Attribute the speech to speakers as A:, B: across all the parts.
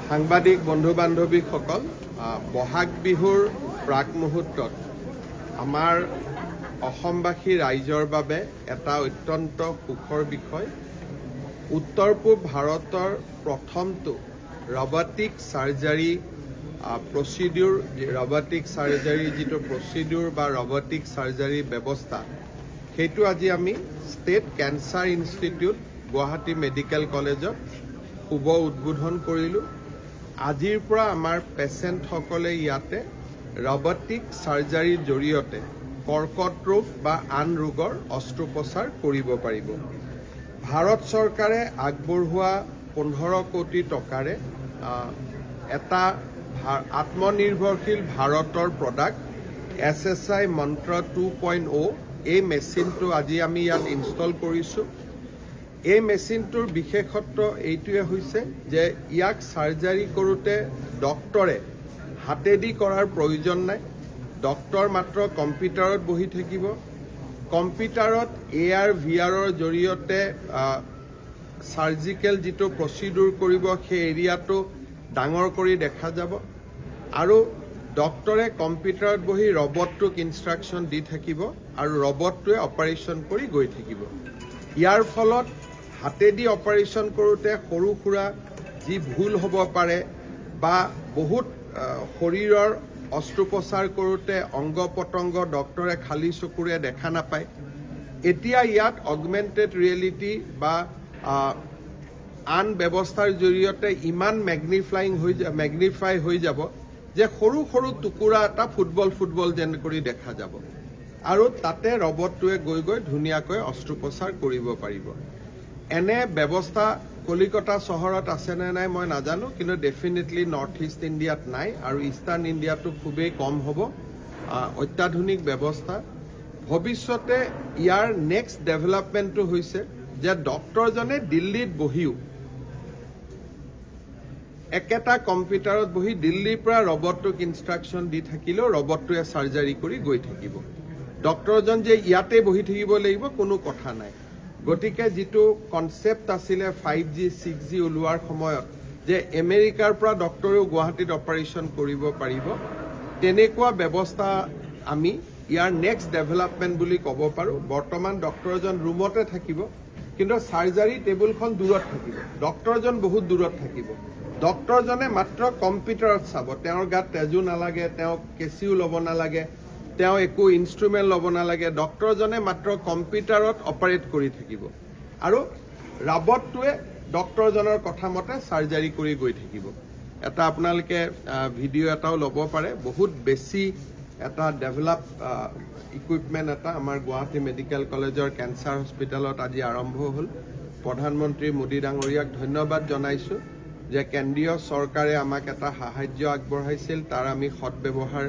A: সাংবাদিক বন্ধু বান্ধৱীসকল বহাগ বিহুৰ প্ৰাক মুহূৰ্তত আমাৰ অসমবাসী ৰাইজৰ বাবে এটা অত্যন্ত সুখৰ বিষয় উত্তৰ পূব ভাৰতৰ প্ৰথমটো ৰবটিক সাৰ্জাৰী প্ৰচিডিউৰ ৰবটিক সাৰ্জাৰী যিটো প্ৰচিডিউৰ বা ৰবটিক সাৰ্জাৰী ব্যৱস্থা সেইটো আজি আমি state cancer institute Guwahati medical কলেজত শুভ উদ্বোধন কৰিলোঁ আজিৰ পৰা আমাৰ পেচেণ্টসকলে ইয়াতে ৰবটিক সাৰ্জাৰীৰ জৰিয়তে কৰ্কট ৰোগ বা আন ৰোগৰ অস্ত্ৰোপচাৰ কৰিব পাৰিব ভাৰত চৰকাৰে আগবঢ়োৱা 15 কোটি টকাৰে এটা আত্মনিৰ্ভৰশীল ভাৰতৰ প্ৰডাক্ট SSI মন্ত্ৰ 2.0 এই মেচিনটো আজি আমি ইয়াত ইনষ্টল কৰিছোঁ এই মেচিনটোৰ বিশেষত্ব এইটোৱে হৈছে যে ইয়াক সাৰ্জাৰী কৰোঁতে ডক্টৰে হাতেদি কৰাৰ প্ৰয়োজন নাই ডক্টৰ মাত্ৰ কম্পিউটাৰত বহি থাকিব কম্পিউটাৰত AR VRৰ জৰিয়তে সাৰ্জিকেল যিটো প্ৰচিডিউৰ কৰিব সেই এৰিয়াটো ডাঙৰ কৰি দেখা যাব আৰু ডক্টৰে কম্পিউটাৰত বহি ৰবটটোক ইনষ্ট্ৰাকশ্যন দি থাকিব আৰু ৰবটটোৱে অপাৰেশ্যন কৰি গৈ থাকিব ইয়াৰ ফলত হাতেদি অপাৰেশ্যন কৰোঁতে সৰু সুৰা যি ভুল হ'ব পাৰে বা বহুত শৰীৰৰ অস্ত্ৰোপচাৰ কৰোঁতে অংগ পতংগ ডক্টৰে খালী চকুৰে দেখা নাপায় এতিয়া ইয়াত অগমেন্টেড ৰিয়েলিটি বা আন ব্যৱস্থাৰ জৰিয়তে ইমান ম্যাগনিফাই হৈ যাব যে সৰু সৰু টুকুৰা এটা ফুটবল যেন কৰি দেখা যাব আৰু তাতে ৰবটটোৱে গৈ গৈ ধুনীয়াকৈ অস্ত্ৰোপচাৰ কৰিব পাৰিব এনে ব্যৱস্থা কলিকতা চহৰত আছে নে নাই মই নাজানো কিন্তু ডেফিনেটলি নৰ্থ ইষ্ট ইণ্ডিয়াত নাই আৰু ইষ্টাৰ্ণ ইণ্ডিয়াটো খুবেই কম হ'ব অত্যাধুনিক ব্যৱস্থা ভৱিষ্যতে ইয়াৰ নেক্সট ডেভেলপমেণ্টটো হৈছে যে ডক্টৰজনে দিল্লীত বহিও একেটা কম্পিউটাৰত বহি দিল্লীৰ পৰা ৰবটটোক ইনষ্ট্ৰাকশ্যন দি থাকিলেও ৰবটটোৱে সাৰ্জাৰী কৰি গৈ থাকিব ডক্টৰজন যে ইয়াতে বহি থাকিব লাগিব কোনো কথা নাই গতিকে যিটো কনসেপ্ট আছিল 5G 6G ওলোৱাৰ সময়ত যে আমেৰিকাৰ পৰা ডক্টৰেও গুৱাহাটীত অপাৰেশ্যন কৰিব পাৰিব তেনেকুৱা ব্যৱস্থা আমি ইয়াৰ নেক্সট ডেভেলপমেণ্ট বুলি ক'ব পাৰোঁ বৰ্তমান ডক্টৰজন ৰুমতে থাকিব কিন্তু সাৰ্জাৰী টেবুলখন দূৰত থাকিব ডক্টৰজন বহুত দূৰত থাকিব ডক্টৰজনে মাত্ৰ কম্পিউটাৰত চাব তেওঁৰ গাত তেজু নালাগে তেওঁ কেচিও ল'ব নালাগে তেওঁ একো ইনষ্ট্ৰুমেণ্ট ল'ব নালাগে ডক্টৰজনে মাত্ৰ কম্পিউটাৰত অপাৰেট কৰি থাকিব আৰু ৰবটটোৱে ডক্টৰজনৰ কথা মতে সাৰ্জাৰী কৰি গৈ থাকিব এটা আপোনালোকে ভিডিঅ' এটাও ল'ব পাৰে বহুত বেছি এটা ডেভেলপ ইকুইপমেণ্ট এটা আমাৰ গুৱাহাটী মেডিকেল কলেজৰ কেন্সাৰ হস্পিটেলত আজি আৰম্ভ হ'ল প্ৰধানমন্ত্ৰী মোদী ডাঙৰীয়াক ধন্যবাদ জনাইছোঁ যে কেন্দ্ৰীয় চৰকাৰে আমাক এটা সাহায্য আগবঢ়াইছিল তাৰ আমি সৎব্যৱহাৰ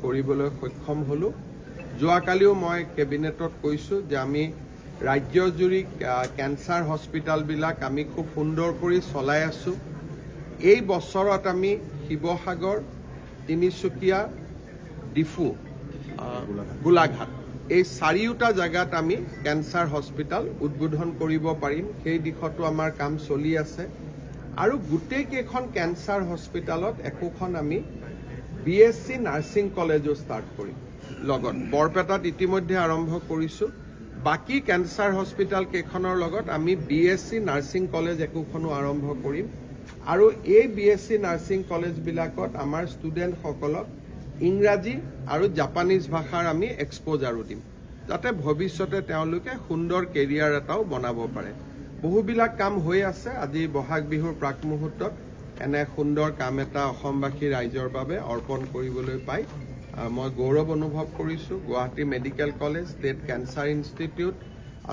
A: কৰিবলৈ সক্ষম হলো যোৱাকালিও মই কেবিনেটত কৈছোঁ যে আমি ৰাজ্যজুৰি কেন্সাৰ হস্পিটেলবিলাক আমি খুব সুন্দৰ কৰি চলাই আছোঁ এই বছৰত আমি শিৱসাগৰ তিনিচুকীয়া ডিফু গোলাঘাট এই চাৰিওটা জায়গাত আমি কেন্সাৰ হস্পিটেল উদ্বোধন কৰিব পাৰিম সেই দিশতো আমাৰ কাম চলি আছে আৰু গোটেই কেইখন কেন্সাৰ হস্পিটেলত একোখন আমি BSc নাৰ্ছিং কলেজো ষ্টাৰ্ট কৰিম লগত বৰপেটাত ইতিমধ্যে আৰম্ভ কৰিছোঁ বাকি কেন্সাৰ হস্পিটেল কেইখনৰ লগত আমি BSc নাৰ্ছিং কলেজ একোখনো আৰম্ভ কৰিম আৰু এই BSc নাৰ্ছিং কলেজবিলাকত আমাৰ ষ্টুডেণ্টসকলক ইংৰাজী আৰু জাপানীজ ভাষাৰ আমি এক্সপ'জাৰো দিম যাতে ভৱিষ্যতে তেওঁলোকে সুন্দৰ কেৰিয়াৰ এটাও বনাব পাৰে বহুবিলাক কাম হৈ আছে আজি বহাগ বিহুৰ প্ৰাক মুহূৰ্তত এনে সুন্দৰ কাম এটা অসমবাসী ৰাইজৰ বাবে অৰ্পণ কৰিবলৈ পাই মই গৌৰৱ অনুভৱ কৰিছোঁ Guwahati medical college state cancer institute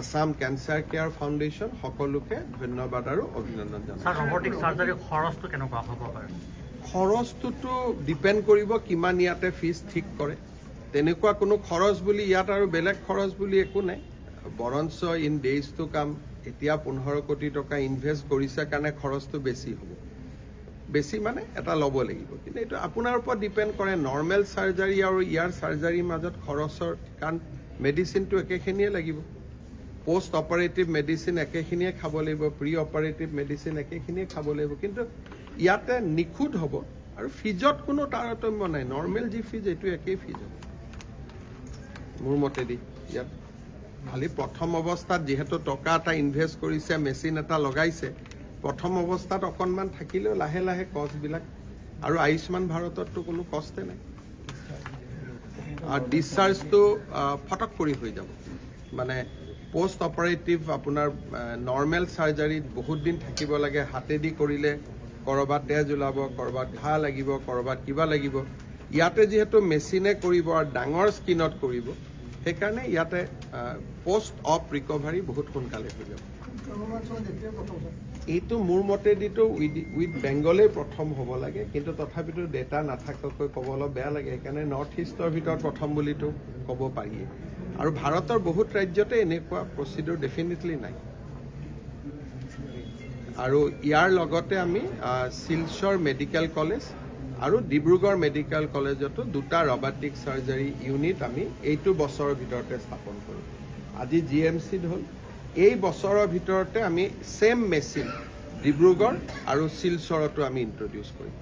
A: Assam cancer care foundation সকলোকে ধন্যবাদ আৰু অভিনন্দন জনাইছোঁ
B: ৰবটিক সাৰ্জাৰীৰ খৰচটো কেনেকুৱা হ'ব পাৰে
A: খৰচটোতো ডিপেণ্ড কৰিব কিমান ইয়াতে ফিজ ঠিক কৰে তেনেকুৱা কোনো খৰচ বুলি ইয়াত আৰু বেলেগ খৰচ বুলি একো নাই বৰঞ্চ ইন ডেইজ টু কাম এতিয়া 15 কোটি টকা ইনভেষ্ট কৰিছে কাৰণে খৰচটো বেছি হ'ব বেছি মানে এটা ল'ব লাগিব কিন্তু এইটো আপোনাৰ ওপৰত ডিপেণ্ড কৰে নৰ্মেল সাৰ্জাৰী আৰু ইয়াৰ সাৰ্জাৰীৰ মাজত খৰচৰ কাৰণ মেডিচিনটো একেখিনিয়ে লাগিব পোষ্ট অপাৰেটিভ মেডিচিন একেখিনিয়ে খাব লাগিব, প্ৰি অপাৰেটিভ মেডিচিন একেখিনিয়ে খাব লাগিব, কিন্তু ইয়াতে নিখুঁত হ'ব আৰু ফিজত কোনো তাৰতম্য নাই। নৰ্মেল যি ফিজ এইটো একেই ফিজ হ'ব মোৰ মতেদি। ইয়াত খালি প্ৰথম অৱস্থাত যিহেতু টকা এটা ইনভেষ্ট কৰিছে, মেচিন এটা লগাইছে, প্ৰথম অৱস্থাত অকণমান থাকিলেও লাহে লাহে কষ্টবিলাক, আৰু আয়ুষ্মান ভাৰতততো কোনো কষ্টে নাই। আৰু ডিছচাৰ্জটো ফটক কৰি হৈ যাব, মানে পোষ্ট অপাৰেটিভ আপোনাৰ নৰ্মেল চাৰ্জাৰীত বহুত দিন থাকিব লাগে, হাতেদি কৰিলে ক'ৰবাত তেজ ওলাব, ক'ৰবাত ঘাঁ লাগিব, ক'ৰবাত কিবা লাগিব। ইয়াতে যিহেতু মেচিনে কৰিব আৰু ডাঙৰ স্কিনত কৰিব, সেইকাৰণে ইয়াতে পোষ্ট অফ ৰিকভাৰী বহুত সোনকালে হৈ যাব। এইটো মোৰ মতেদিতো উইথ বেংগলেই প্ৰথম হ'ব লাগে, কিন্তু তথাপিতো ডেটা নাথাকাকৈ ক'ব অলপ বেয়া লাগে, সেইকাৰণে নৰ্থ ইষ্টৰ ভিতৰত প্ৰথম বুলিতো ক'ব পাৰিয়ে। আৰু ভাৰতৰ বহুত ৰাজ্যতে এনেকুৱা প্ৰচিডিউৰ ডেফিনেটলি নাই। আৰু ইয়াৰ লগতে আমি শিলচৰ মেডিকেল কলেজ আৰু ডিব্ৰুগড় মেডিকেল কলেজতো দুটা ৰবাটিক চাৰ্জাৰী ইউনিট আমি এইটো বছৰৰ ভিতৰতে স্থাপন কৰিম। আজি GMCত হ'ল, এই বছৰৰ ভিতৰতে আমি ছেম মেচিন ডিব্ৰুগড় আৰু শিলচৰতো আমি ইন্ট্ৰডিউচ কৰিম।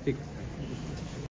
A: ঠিক